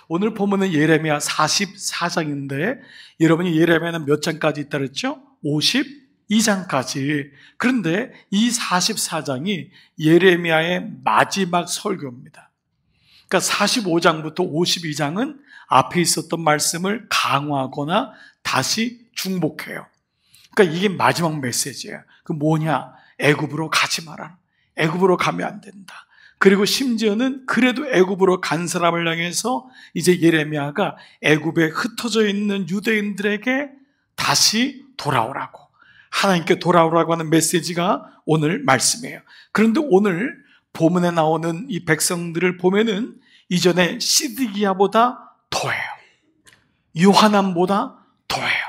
오늘 본문은 예레미야 44장인데 여러분이 예레미야는 몇 장까지 있다 그랬죠? 52장까지. 그런데 이 44장이 예레미야의 마지막 설교입니다. 그러니까 45장부터 52장은 앞에 있었던 말씀을 강화하거나 다시 중복해요. 그러니까 이게 마지막 메시지예요. 그 뭐냐? 애굽으로 가지 마라. 애굽으로 가면 안 된다. 그리고 심지어는 그래도 애굽으로 간 사람을 향해서 이제 예레미야가 애굽에 흩어져 있는 유대인들에게 다시 돌아오라고, 하나님께 돌아오라고 하는 메시지가 오늘 말씀이에요. 그런데 오늘 본문에 나오는 이 백성들을 보면은 이전에 시드기야보다 더해요. 요하난보다 더해요.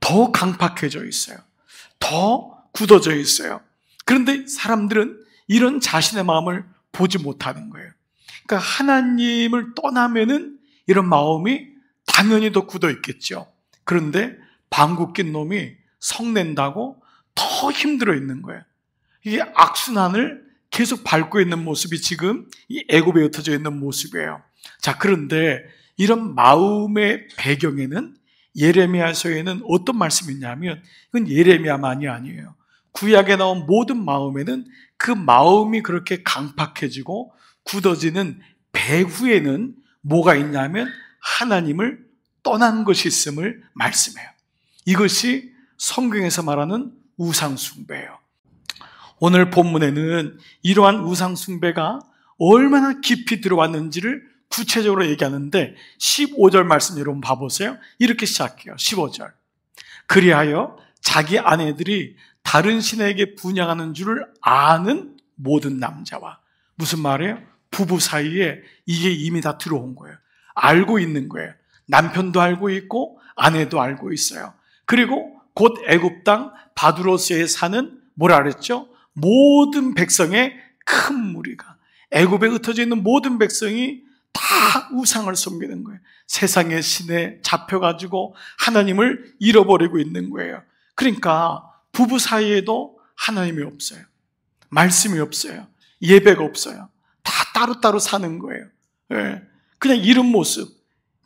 더 강팍해져 있어요. 더 굳어져 있어요. 그런데 사람들은 이런 자신의 마음을 보지 못하는 거예요. 그러니까 하나님을 떠나면은 이런 마음이 당연히 더 굳어 있겠죠. 그런데 방귀 낀 놈이 성낸다고 더 힘들어 있는 거예요. 이게 악순환을 계속 밟고 있는 모습이 지금 이 애굽에 흩어져 있는 모습이에요. 자, 그런데 이런 마음의 배경에는 예레미야서에는 어떤 말씀이 있냐면 이건 예레미야만이 아니에요. 구약에 나온 모든 마음에는 그 마음이 그렇게 강팍해지고 굳어지는 배후에는 뭐가 있냐면 하나님을 떠난 것이 있음을 말씀해요. 이것이 성경에서 말하는 우상숭배예요. 오늘 본문에는 이러한 우상숭배가 얼마나 깊이 들어왔는지를 구체적으로 얘기하는데 15절 말씀 여러분 봐보세요. 이렇게 시작해요. 15절. 그리하여 자기 아내들이 다른 신에게 분양하는 줄을 아는 모든 남자와, 무슨 말이에요? 부부 사이에 이게 이미 다 들어온 거예요. 알고 있는 거예요. 남편도 알고 있고 아내도 알고 있어요. 그리고 곧 애굽 땅 바두로스에 사는 뭐라 그랬죠? 모든 백성의 큰 무리가, 애굽에 흩어져 있는 모든 백성이 다 우상을 섬기는 거예요. 세상의 신에 잡혀가지고 하나님을 잃어버리고 있는 거예요. 그러니까 부부 사이에도 하나님이 없어요. 말씀이 없어요. 예배가 없어요. 다 따로따로 사는 거예요. 그냥 이런 모습.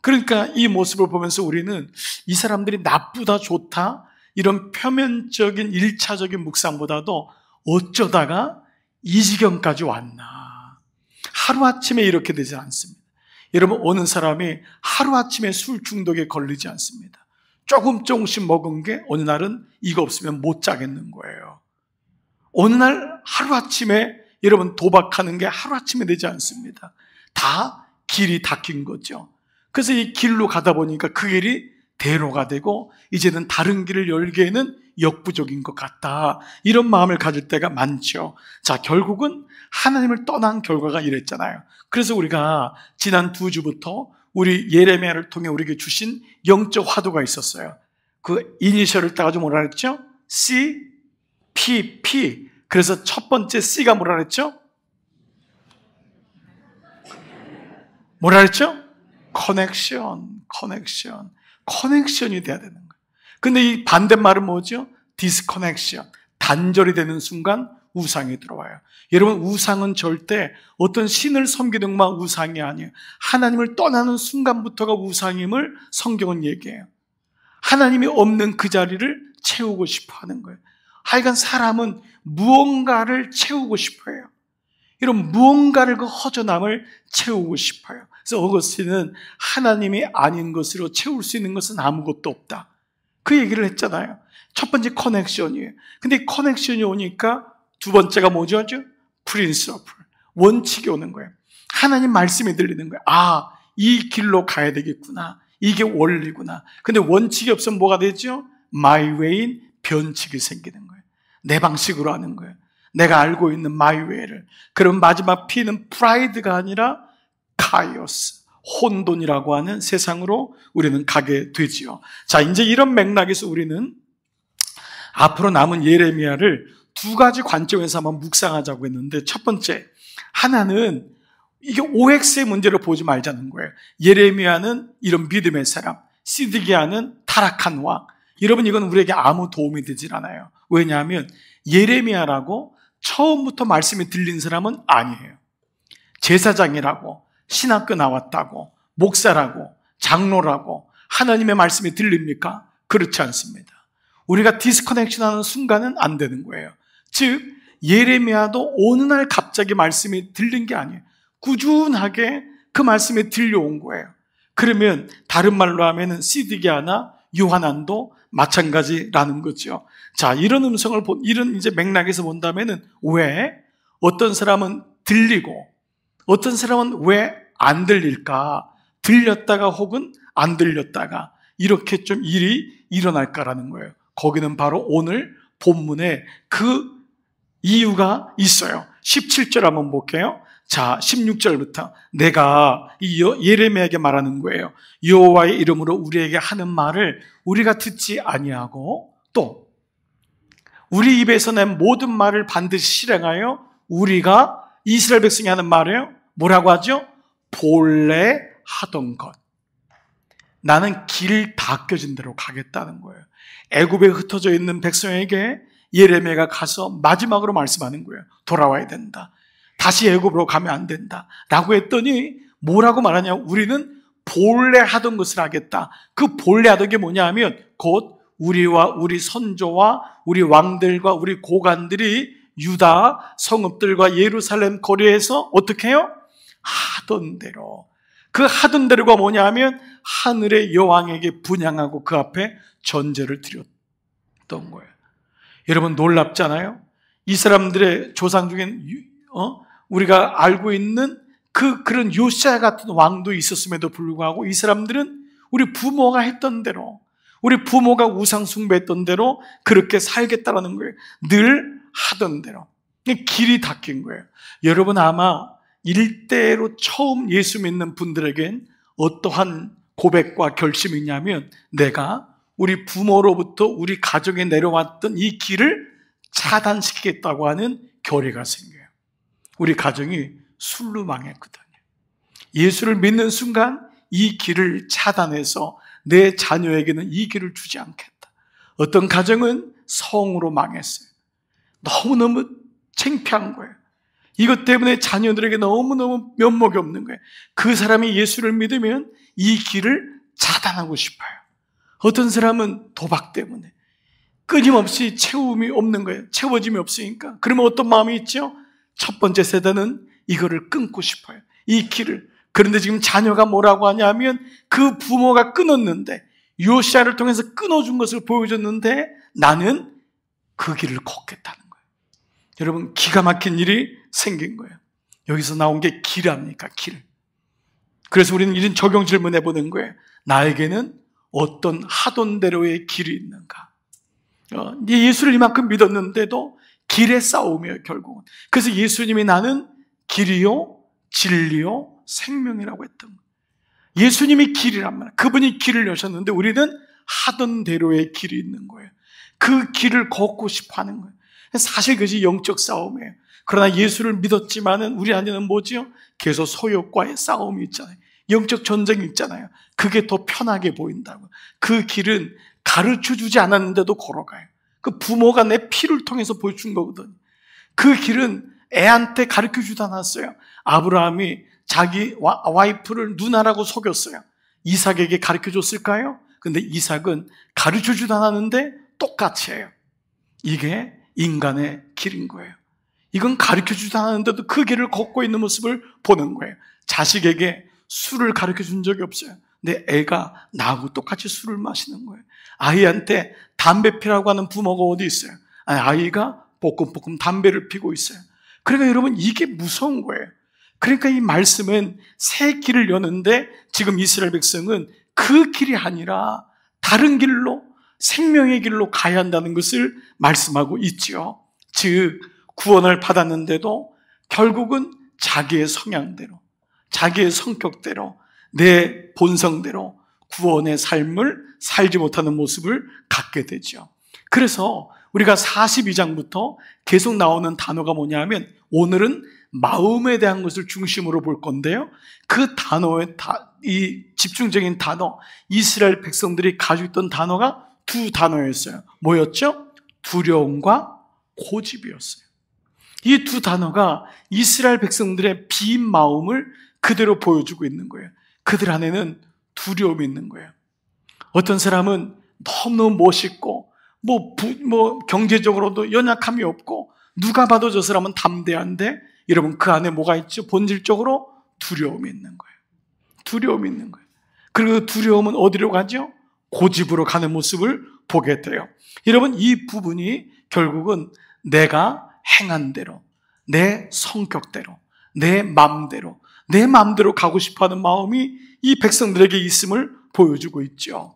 그러니까 이 모습을 보면서 우리는 이 사람들이 나쁘다 좋다 이런 표면적인 1차적인 묵상보다도 어쩌다가 이 지경까지 왔나. 하루아침에 이렇게 되지 않습니다. 여러분, 어느 사람이 하루아침에 술 중독에 걸리지 않습니다. 조금씩 먹은 게 어느 날은 이거 없으면 못 자겠는 거예요. 어느 날 하루아침에 여러분 도박하는 게 하루아침에 되지 않습니다. 다 길이 닦인 거죠. 그래서 이 길로 가다 보니까 그 길이 대로가 되고 이제는 다른 길을 열기에는 역부족인 것 같다. 이런 마음을 가질 때가 많죠. 자, 결국은 하나님을 떠난 결과가 이랬잖아요. 그래서 우리가 지난 2주부터 우리 예레미야를 통해 우리에게 주신 영적 화두가 있었어요. 그 이니셜을 따가지고 뭐라 그랬죠? C, P, P. 그래서 첫 번째 C가 뭐라 그랬죠? 뭐라 그랬죠? 커넥션이 돼야 되는 거예요. 근데 이 반대말은 뭐죠? 디스커넥션. 단절이 되는 순간 우상이 들어와요. 여러분, 우상은 절대 어떤 신을 섬기는 것만 우상이 아니에요. 하나님을 떠나는 순간부터가 우상임을 성경은 얘기해요. 하나님이 없는 그 자리를 채우고 싶어 하는 거예요. 하여간 사람은 무언가를 채우고 싶어 해요. 이런 무언가를 그 허전함을 채우고 싶어요. 그래서 어거스틴은 하나님이 아닌 것으로 채울 수 있는 것은 아무것도 없다. 그 얘기를 했잖아요. 첫 번째 커넥션이에요. 근데 이 커넥션이 오니까 두 번째가 뭐죠? 프린서플. 원칙이 오는 거예요. 하나님 말씀이 들리는 거예요. 아, 이 길로 가야 되겠구나. 이게 원리구나. 근데 원칙이 없으면 뭐가 되죠? 마이 웨이인 변칙이 생기는 거예요. 내 방식으로 하는 거예요. 내가 알고 있는 마이 웨이를. 그럼 마지막 P는 프라이드가 아니라 카이오스, 혼돈이라고 하는 세상으로 우리는 가게 되지요. 자, 이제 이런 맥락에서 우리는 앞으로 남은 예레미야를 두 가지 관점에서 한번 묵상하자고 했는데, 첫 번째, 하나는 이게 OX의 문제를 보지 말자는 거예요. 예레미야는 이런 믿음의 사람, 시드기야는 타락한 왕. 여러분, 이건 우리에게 아무 도움이 되질 않아요. 왜냐하면 예레미야라고 처음부터 말씀이 들린 사람은 아니에요. 제사장이라고, 신학교 나왔다고, 목사라고 장로라고 하나님의 말씀이 들립니까? 그렇지 않습니다. 우리가 디스커넥션하는 순간은 안 되는 거예요. 즉 예레미야도 어느 날 갑자기 말씀이 들린 게 아니에요. 꾸준하게 그 말씀이 들려온 거예요. 그러면 다른 말로 하면은 시드기야나 요하난도 마찬가지라는 거죠. 자, 이런 음성을 이런 이제 맥락에서 본다면은 왜 어떤 사람은 들리고 어떤 사람은 왜 안 들릴까? 들렸다가 혹은 안 들렸다가 이렇게 좀 일이 일어날까라는 거예요. 거기는 바로 오늘 본문에 그 이유가 있어요. 17절 한번 볼게요. 자, 16절부터 내가 이 예레미야에게 말하는 거예요. 여호와의 이름으로 우리에게 하는 말을 우리가 듣지 아니하고 또 우리 입에서 낸 모든 말을 반드시 실행하여 우리가 이스라엘 백성이 하는 말이에요. 뭐라고 하죠? 본래 하던 것. 나는 길 닦여진 대로 가겠다는 거예요. 애굽에 흩어져 있는 백성에게 예레미야가 가서 마지막으로 말씀하는 거예요. 돌아와야 된다. 다시 애굽으로 가면 안 된다. 라고 했더니 뭐라고 말하냐? 우리는 본래 하던 것을 하겠다. 그 본래 하던 게 뭐냐 하면 곧 우리와 우리 선조와 우리 왕들과 우리 고관들이 유다 성읍들과 예루살렘 거리에서 어떻게 해요? 하던 대로. 그 하던 대로가 뭐냐 하면 하늘의 여왕에게 분향하고 그 앞에 전제를 드렸던 거예요. 여러분 놀랍잖아요? 이 사람들의 조상 중엔 우리가 알고 있는 그런 요시야 같은 왕도 있었음에도 불구하고 이 사람들은 우리 부모가 했던 대로, 우리 부모가 우상 숭배했던 대로 그렇게 살겠다라는 거예요. 늘 하던 대로. 길이 닦인 거예요. 여러분 아마 일대로 처음 예수 믿는 분들에겐 어떠한 고백과 결심이 있냐면 내가 우리 부모로부터 우리 가정에 내려왔던 이 길을 차단시키겠다고 하는 결의가 생겨요. 우리 가정이 술로 망했거든요. 예수를 믿는 순간 이 길을 차단해서 내 자녀에게는 이 길을 주지 않겠다. 어떤 가정은 성으로 망했어요. 너무너무 창피한 거예요. 이것 때문에 자녀들에게 너무너무 면목이 없는 거예요. 그 사람이 예수를 믿으면 이 길을 차단하고 싶어요. 어떤 사람은 도박 때문에 끊임없이 채움이 없는 거예요. 채워짐이 없으니까. 그러면 어떤 마음이 있죠? 첫 번째 세대는 이거를 끊고 싶어요. 이 길을. 그런데 지금 자녀가 뭐라고 하냐면 그 부모가 끊었는데 요시야를 통해서 끊어준 것을 보여줬는데 나는 그 길을 걷겠다는 거예요. 여러분 기가 막힌 일이 생긴 거예요. 여기서 나온 게 길 아닙니까? 길. 그래서 우리는 이런 적용 질문해 보는 거예요. 나에게는 어떤 하던 대로의 길이 있는가? 예수를 이만큼 믿었는데도 길의 싸움이에요, 결국은. 그래서 예수님이 나는 길이요, 진리요, 생명이라고 했던 거예요. 예수님이 길이란 말이에요. 그분이 길을 여셨는데 우리는 하던 대로의 길이 있는 거예요. 그 길을 걷고 싶어 하는 거예요. 사실 그것이 영적 싸움이에요. 그러나 예수를 믿었지만은 우리 안에는 뭐지요? 계속 소욕과의 싸움이 있잖아요. 영적 전쟁이 있잖아요. 그게 더 편하게 보인다고. 그 길은 가르쳐주지 않았는데도 걸어가요. 그 부모가 내 피를 통해서 보여준 거거든요. 그 길은 애한테 가르쳐주지 않았어요. 아브라함이 자기 와이프를 누나라고 속였어요. 이삭에게 가르쳐줬을까요? 근데 이삭은 가르쳐주지 않았는데 똑같이 해요. 이게 인간의 길인 거예요. 이건 가르쳐주지 않았는데도 그 길을 걷고 있는 모습을 보는 거예요. 자식에게 술을 가르쳐준 적이 없어요. 근데 애가 나하고 똑같이 술을 마시는 거예요. 아이한테 담배 피라고 하는 부모가 어디 있어요? 아이가 볶음볶음 담배를 피고 있어요. 그러니까 여러분 이게 무서운 거예요. 그러니까 이 말씀은 새 길을 여는데 지금 이스라엘 백성은 그 길이 아니라 다른 길로 생명의 길로 가야 한다는 것을 말씀하고 있지요. 즉 구원을 받았는데도 결국은 자기의 성향대로, 자기의 성격대로, 내 본성대로 구원의 삶을 살지 못하는 모습을 갖게 되죠. 그래서 우리가 42장부터 계속 나오는 단어가 뭐냐면 오늘은 마음에 대한 것을 중심으로 볼 건데요. 그 단어의 이 집중적인 단어, 이스라엘 백성들이 가지고 있던 단어가 두 단어였어요. 뭐였죠? 두려움과 고집이었어요. 이 두 단어가 이스라엘 백성들의 빈 마음을 그대로 보여주고 있는 거예요. 그들 안에는 두려움이 있는 거예요. 어떤 사람은 너무너무 멋있고 경제적으로도 연약함이 없고 누가 봐도 저 사람은 담대한데 여러분 그 안에 뭐가 있죠? 본질적으로 두려움이 있는 거예요. 두려움이 있는 거예요. 그리고 두려움은 어디로 가죠? 고집으로 가는 모습을 보게 돼요. 여러분 이 부분이 결국은 내가 행한 대로, 내 성격대로, 내 마음대로 가고 싶어하는 마음이 이 백성들에게 있음을 보여주고 있죠.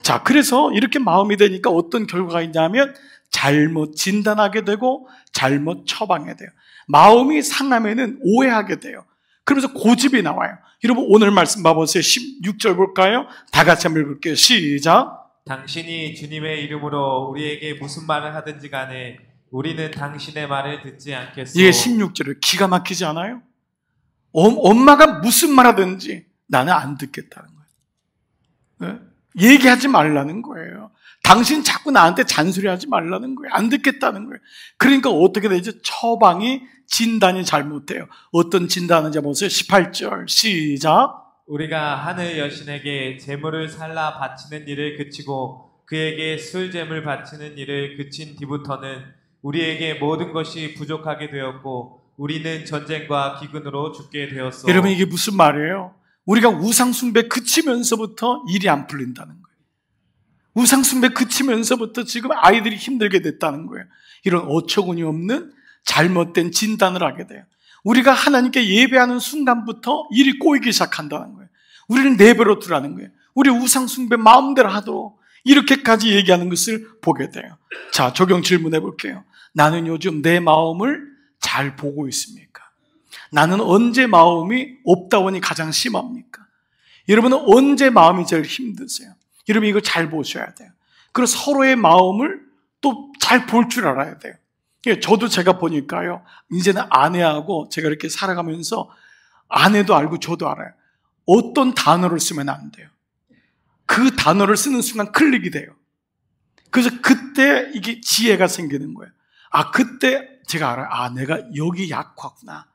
자, 그래서 이렇게 마음이 되니까 어떤 결과가 있냐면 잘못 진단하게 되고 잘못 처방해야 돼요. 마음이 상하면은 오해하게 돼요. 그러면서 고집이 나와요. 여러분 오늘 말씀 봐보세요. 16절 볼까요? 다 같이 한번 읽을게요. 시작. 당신이 주님의 이름으로 우리에게 무슨 말을 하든지 간에 우리는 당신의 말을 듣지 않겠소. 이게 16절을 기가 막히지 않아요? 엄마가 무슨 말 하든지 나는 안 듣겠다는 거예요. 네? 얘기하지 말라는 거예요. 당신 자꾸 나한테 잔소리하지 말라는 거예요. 안 듣겠다는 거예요. 그러니까 어떻게 되죠? 처방이 진단이 잘못돼요. 어떤 진단인지 보세요. 18절 시작. 우리가 하늘 여신에게 제물을 살라 바치는 일을 그치고 그에게 술제물 바치는 일을 그친 뒤부터는 우리에게 모든 것이 부족하게 되었고 우리는 전쟁과 기근으로 죽게 되었소. 여러분 이게 무슨 말이에요? 우리가 우상숭배 그치면서부터 일이 안 풀린다는 거예요. 우상숭배 그치면서부터 지금 아이들이 힘들게 됐다는 거예요. 이런 어처구니 없는 잘못된 진단을 하게 돼요. 우리가 하나님께 예배하는 순간부터 일이 꼬이기 시작한다는 거예요. 우리를 내버려 두라는 거예요. 우리 우상숭배 마음대로 하도록 이렇게까지 얘기하는 것을 보게 돼요. 자, 적용 질문해 볼게요. 나는 요즘 내 마음을 잘 보고 있습니까? 나는 언제 마음이 업다운이 가장 심합니까? 여러분은 언제 마음이 제일 힘드세요? 여러분 이거 잘 보셔야 돼요. 그리고 서로의 마음을 또 잘 볼 줄 알아야 돼요. 저도 제가 보니까요, 이제는 아내하고 제가 이렇게 살아가면서 아내도 알고 저도 알아요. 어떤 단어를 쓰면 안 돼요. 그 단어를 쓰는 순간 클릭이 돼요. 그래서 그때 이게 지혜가 생기는 거예요. 아, 그때 제가 알아요. 아, 내가 여기 약하구나.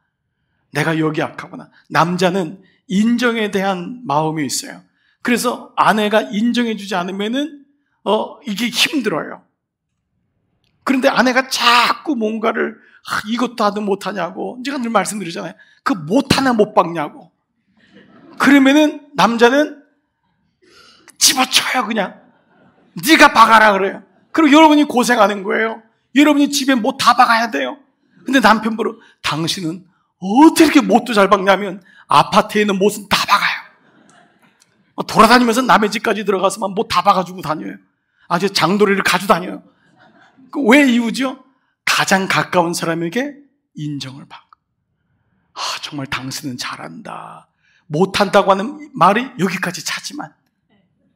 내가 여기 약하구나. 남자는 인정에 대한 마음이 있어요. 그래서 아내가 인정해주지 않으면은 이게 힘들어요. 그런데 아내가 자꾸 뭔가를 이것도 하도 못하냐고 제가 늘 말씀드리잖아요. 그 못하나 못 박냐고. 그러면은 남자는 집어쳐요. 그냥 네가 박아라 그래요. 그리고 여러분이 고생하는 거예요. 여러분이 집에 못 다 박아야 돼요. 근데 남편 보러 당신은 어떻게 이렇게 못도 잘 박냐면 아파트에 있는 못은 다 박아요. 돌아다니면서 남의 집까지 들어가서만 못 다 박아주고 다녀요. 아주 장도리를 가지고 다녀요. 왜 이유죠? 가장 가까운 사람에게 인정을 받고. 아, 정말 당신은 잘한다. 못한다고 하는 말이 여기까지 차지만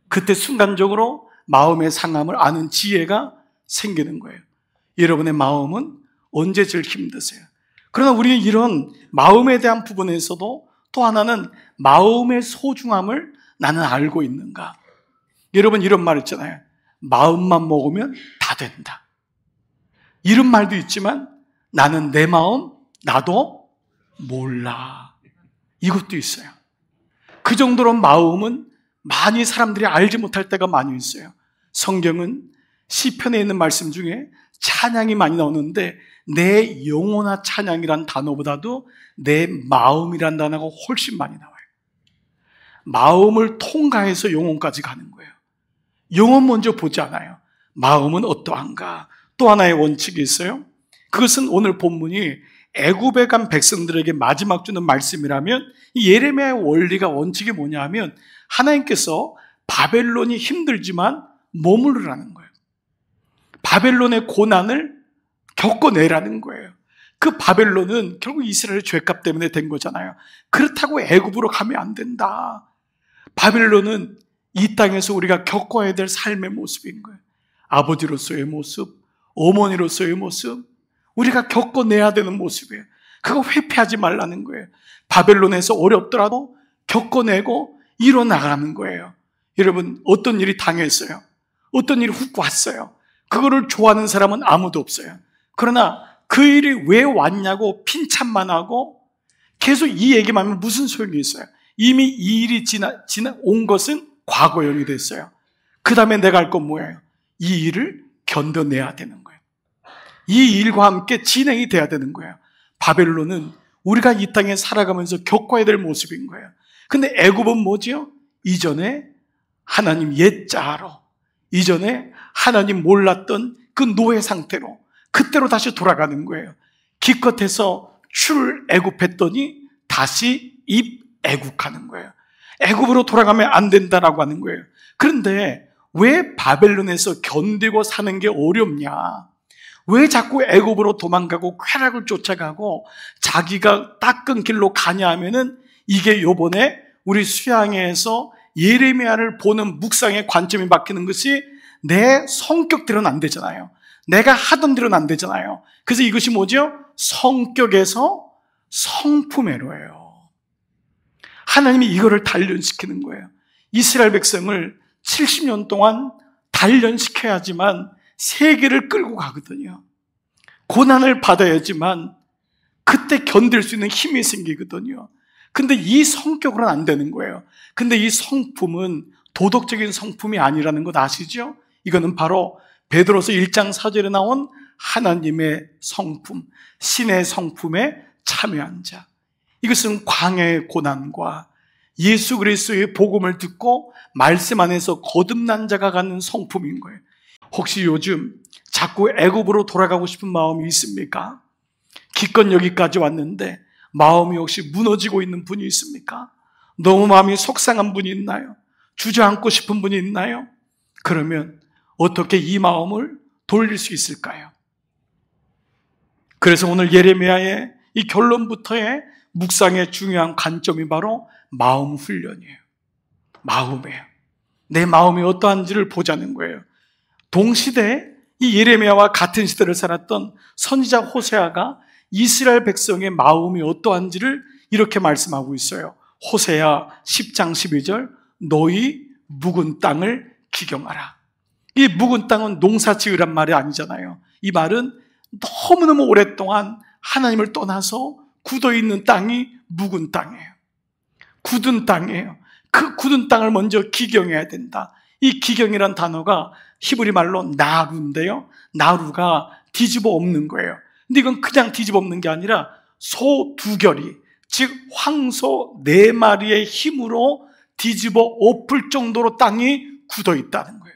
그때 순간적으로 마음의 상함을 아는 지혜가 생기는 거예요. 여러분의 마음은 언제 제일 힘드세요? 그러나 우리는 이런 마음에 대한 부분에서도 또 하나는 마음의 소중함을 나는 알고 있는가? 여러분 이런 말 있잖아요. 마음만 먹으면 다 된다. 이런 말도 있지만 나는 내 마음 나도 몰라. 이것도 있어요. 그 정도로 마음은 많이 사람들이 알지 못할 때가 많이 있어요. 성경은 시편에 있는 말씀 중에 찬양이 많이 나오는데 내 영혼아 찬양이란 단어보다도 내 마음이란 단어가 훨씬 많이 나와요. 마음을 통과해서 영혼까지 가는 거예요. 영혼 먼저 보지 않아요. 마음은 어떠한가? 또 하나의 원칙이 있어요. 그것은 오늘 본문이 애굽에 간 백성들에게 마지막 주는 말씀이라면 이 예레미야의 원리가 원칙이 뭐냐 하면 하나님께서 바벨론이 힘들지만 머무르라는 거예요. 바벨론의 고난을 겪어내라는 거예요. 그 바벨론은 결국 이스라엘의 죄값 때문에 된 거잖아요. 그렇다고 애굽으로 가면 안 된다. 바벨론은 이 땅에서 우리가 겪어야 될 삶의 모습인 거예요. 아버지로서의 모습, 어머니로서의 모습, 우리가 겪어내야 되는 모습이에요. 그거 회피하지 말라는 거예요. 바벨론에서 어렵더라도 겪어내고 이뤄나가는 거예요. 여러분 어떤 일이 당했어요. 어떤 일이 훅 왔어요. 그거를 좋아하는 사람은 아무도 없어요. 그러나 그 일이 왜 왔냐고 핀찬만 하고 계속 이 얘기만 하면 무슨 소용이 있어요. 이미 이 일이 온 것은 과거형이 됐어요. 그 다음에 내가 할 건 뭐예요? 이 일을 견뎌내야 되는 거예요. 이 일과 함께 진행이 돼야 되는 거예요. 바벨론은 우리가 이 땅에 살아가면서 겪어야 될 모습인 거예요. 근데 애굽은 뭐지요? 이전에 하나님 옛자로, 이전에 하나님 몰랐던 그 노예 상태로, 그때로 다시 돌아가는 거예요. 기껏해서 출애굽했더니 다시 입애굽하는 거예요. 애굽으로 돌아가면 안 된다라고 하는 거예요. 그런데 왜 바벨론에서 견디고 사는 게 어렵냐? 왜 자꾸 애굽으로 도망가고 쾌락을 쫓아가고 자기가 닦은 길로 가냐 하면은, 이게 요번에 우리 수양회에서 예레미야를 보는 묵상의 관점이 바뀌는 것이 내 성격대로는 안 되잖아요. 내가 하던 대로는 안 되잖아요. 그래서 이것이 뭐죠? 성격에서 성품애로예요. 하나님이 이거를 단련시키는 거예요. 이스라엘 백성을 70년 동안 단련시켜야지만 세계를 끌고 가거든요. 고난을 받아야지만 그때 견딜 수 있는 힘이 생기거든요. 근데 이 성격으로는 안 되는 거예요. 근데 이 성품은 도덕적인 성품이 아니라는 것 아시죠? 이거는 바로 베드로서 1장 4절에 나온 하나님의 성품, 신의 성품에 참여한 자. 이것은 광야의 고난과 예수 그리스도의 복음을 듣고 말씀 안에서 거듭난 자가 갖는 성품인 거예요. 혹시 요즘 자꾸 애굽으로 돌아가고 싶은 마음이 있습니까? 기껏 여기까지 왔는데 마음이 혹시 무너지고 있는 분이 있습니까? 너무 마음이 속상한 분이 있나요? 주저앉고 싶은 분이 있나요? 그러면 어떻게 이 마음을 돌릴 수 있을까요? 그래서 오늘 예레미야의 이 결론부터의 묵상의 중요한 관점이 바로 마음 훈련이에요. 마음이에요. 내 마음이 어떠한지를 보자는 거예요. 동시대 이 예레미야와 같은 시대를 살았던 선지자 호세아가 이스라엘 백성의 마음이 어떠한지를 이렇게 말씀하고 있어요. 호세아 10장 12절, 너희 묵은 땅을 기경하라. 이 묵은 땅은 농사 지으란 말이 아니잖아요. 이 말은 너무너무 오랫동안 하나님을 떠나서 굳어있는 땅이 묵은 땅이에요. 굳은 땅이에요. 그 굳은 땅을 먼저 기경해야 된다. 이 기경이란 단어가 히브리 말로 나루인데요. 나루가 뒤집어 엎는 거예요. 근데 이건 그냥 뒤집어 엎는 게 아니라 소 2결이, 즉 황소 4마리의 힘으로 뒤집어 엎을 정도로 땅이 굳어 있다는 거예요.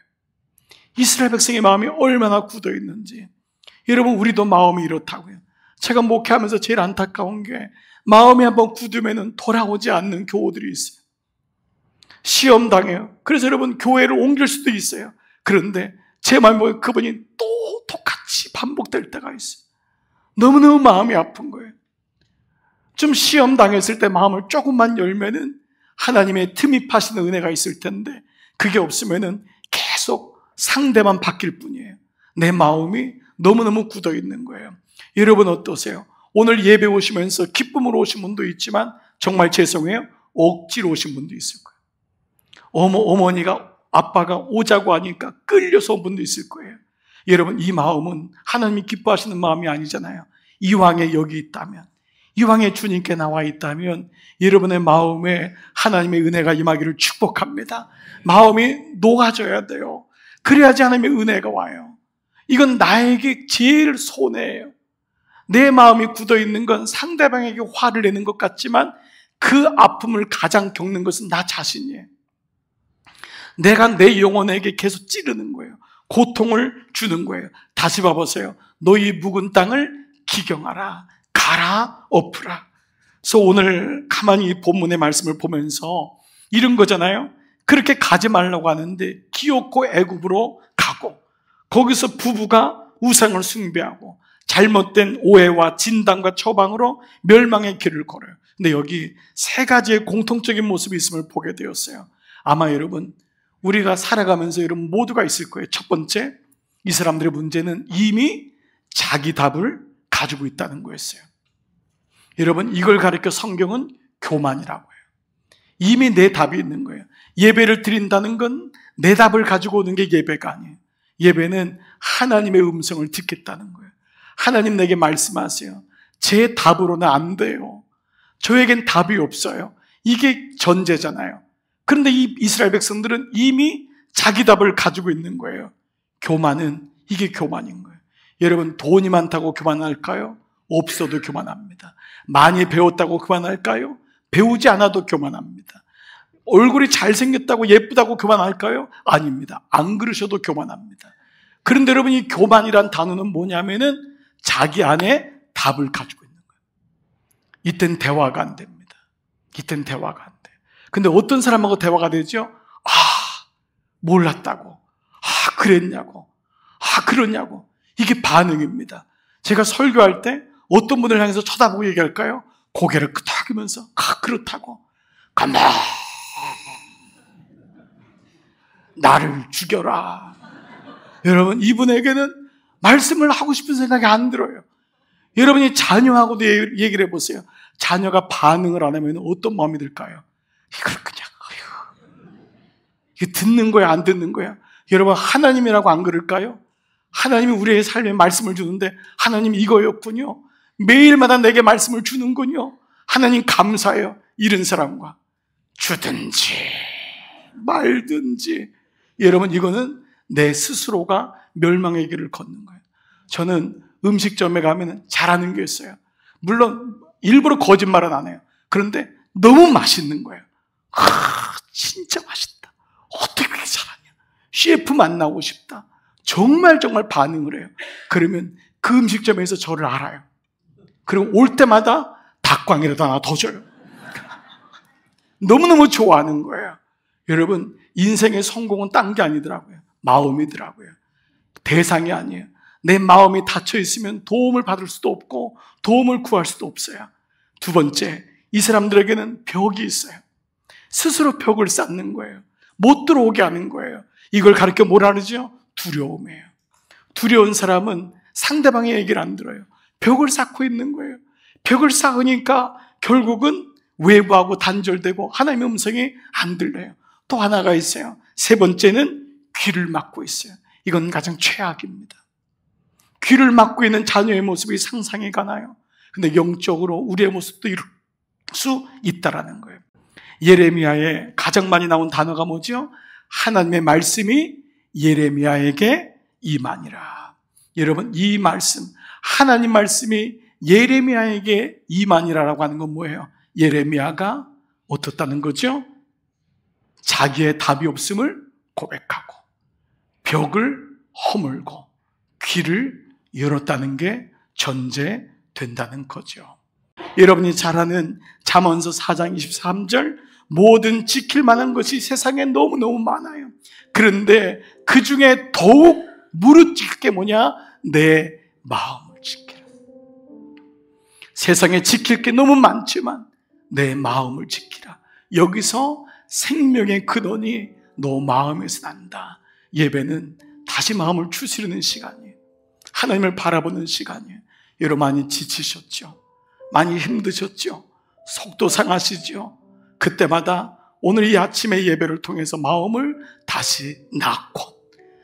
이스라엘 백성의 마음이 얼마나 굳어 있는지. 여러분, 우리도 마음이 이렇다고요. 제가 목회하면서 제일 안타까운 게 마음이 한번 굳으면 돌아오지 않는 교우들이 있어요. 시험 당해요. 그래서 여러분 교회를 옮길 수도 있어요. 그런데 제 마음이 보면 그분이 또 똑같이 반복될 때가 있어요. 너무너무 마음이 아픈 거예요. 좀 시험 당했을 때 마음을 조금만 열면은 하나님의 틈이 파시는 은혜가 있을 텐데, 그게 없으면은 계속 상대만 바뀔 뿐이에요. 내 마음이 너무너무 굳어 있는 거예요. 여러분 어떠세요? 오늘 예배 오시면서 기쁨으로 오신 분도 있지만 정말 죄송해요, 억지로 오신 분도 있을 거예요. 어머니가 아빠가 오자고 하니까 끌려서 온 분도 있을 거예요. 여러분, 이 마음은 하나님이 기뻐하시는 마음이 아니잖아요. 이왕에 여기 있다면, 이왕에 주님께 나와 있다면 여러분의 마음에 하나님의 은혜가 임하기를 축복합니다. 마음이 녹아져야 돼요. 그래야지 하나님의 은혜가 와요. 이건 나에게 제일 손해예요. 내 마음이 굳어있는 건 상대방에게 화를 내는 것 같지만 그 아픔을 가장 겪는 것은 나 자신이에요. 내가 내 영혼에게 계속 찌르는 거예요. 고통을 주는 거예요. 다시 봐보세요. 너희 묵은 땅을 기경하라. 가라 엎으라. 그래서 오늘 가만히 본문의 말씀을 보면서 이런 거잖아요. 그렇게 가지 말라고 하는데 기어코 애굽으로 가고, 거기서 부부가 우상을 숭배하고 잘못된 오해와 진단과 처방으로 멸망의 길을 걸어요. 근데 여기 3가지의 공통적인 모습이 있음을 보게 되었어요. 아마 여러분, 우리가 살아가면서 여러분 모두가 있을 거예요. 첫 번째, 이 사람들의 문제는 이미 자기 답을 가지고 있다는 거였어요. 여러분, 이걸 가리켜 성경은 교만이라고 해요. 이미 내 답이 있는 거예요. 예배를 드린다는 건 내 답을 가지고 오는 게 예배가 아니에요. 예배는 하나님의 음성을 듣겠다는 거예요. 하나님 내게 말씀하세요. 제 답으로는 안 돼요. 저에겐 답이 없어요. 이게 전제잖아요. 그런데 이 이스라엘 백성들은 이미 자기 답을 가지고 있는 거예요. 교만은 이게 교만인 거예요. 여러분, 돈이 많다고 교만할까요? 없어도 교만합니다. 많이 배웠다고 교만할까요? 배우지 않아도 교만합니다. 얼굴이 잘생겼다고 예쁘다고 교만할까요? 아닙니다. 안 그러셔도 교만합니다. 그런데 여러분, 이 교만이란 단어는 뭐냐면은 자기 안에 답을 가지고 있는 거예요. 이땐 대화가 안 됩니다. 이땐 대화가 안 돼요. 근데 어떤 사람하고 대화가 되죠? 몰랐다고. 그랬냐고. 그러냐고. 이게 반응입니다. 제가 설교할 때 어떤 분을 향해서 쳐다보고 얘기할까요? 고개를 끄덕이면서 그렇다고. 가만 나를 죽여라. 여러분, 이분에게는 말씀을 하고 싶은 생각이 안 들어요. 여러분이 자녀하고도 얘기를 해보세요. 자녀가 반응을 안 하면 어떤 마음이 들까요? 이걸 그냥 이게 듣는 거야, 안 듣는 거야? 여러분, 하나님이라고 안 그럴까요? 하나님이 우리의 삶에 말씀을 주는데 하나님 이거였군요. 매일마다 내게 말씀을 주는군요. 하나님 감사해요. 이런 사람과 주든지 말든지. 여러분, 이거는 내 스스로가 멸망의 길을 걷는 거예요. 저는 음식점에 가면 잘하는 게 있어요. 물론 일부러 거짓말은 안 해요. 그런데 너무 맛있는 거예요. 진짜 맛있다. 어떻게 그렇게 잘하냐. 셰프 만나고 싶다. 정말 반응을 해요. 그러면 그 음식점에서 저를 알아요. 그리고 올 때마다 닭광이라도 하나 더 줘요. 너무너무 좋아하는 거예요. 여러분, 인생의 성공은 딴 게 아니더라고요. 마음이더라고요. 대상이 아니에요. 내 마음이 닫혀 있으면 도움을 받을 수도 없고 도움을 구할 수도 없어요. 두 번째, 이 사람들에게는 벽이 있어요. 스스로 벽을 쌓는 거예요. 못 들어오게 하는 거예요. 이걸 가르쳐 뭐라 그러죠? 두려움이에요. 두려운 사람은 상대방의 얘기를 안 들어요. 벽을 쌓고 있는 거예요. 벽을 쌓으니까 결국은 외부하고 단절되고 하나님의 음성이 안 들려요. 또 하나가 있어요. 세 번째는 귀를 막고 있어요. 이건 가장 최악입니다. 귀를 막고 있는 자녀의 모습이 상상이 가나요? 근데 영적으로 우리의 모습도 이룰 수 있다라는 거예요. 예레미야에 가장 많이 나온 단어가 뭐죠? 하나님의 말씀이 예레미야에게 임하니라. 여러분, 이 말씀, 하나님 말씀이 예레미야에게 임하니라라고 하는 건 뭐예요? 예레미야가 어떻다는 거죠? 자기의 답이 없음을 고백하고 벽을 허물고 귀를 열었다는 게 전제된다는 거죠. 여러분이 잘 아는 잠언서 4장 23절, 모든 지킬 만한 것이 세상에 너무너무 많아요. 그런데 그 중에 더욱 무릇 지킬 게 뭐냐? 내 마음을 지키라. 세상에 지킬 게 너무 많지만 내 마음을 지키라. 여기서 생명의 근원이 너 마음에서 난다. 예배는 다시 마음을 추스르는 시간이에요. 하나님을 바라보는 시간이에요. 여러분, 많이 지치셨죠? 많이 힘드셨죠? 속도 상하시죠? 그때마다 오늘 이 아침의 예배를 통해서 마음을 다시 낳고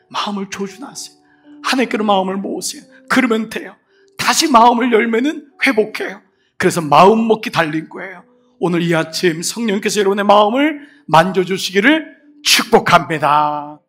마음을 조준하세요. 하나님께로 마음을 모으세요. 그러면 돼요. 다시 마음을 열면은 회복해요. 그래서 마음 먹기 달린 거예요. 오늘 이 아침 성령께서 여러분의 마음을 만져주시기를 축복합니다.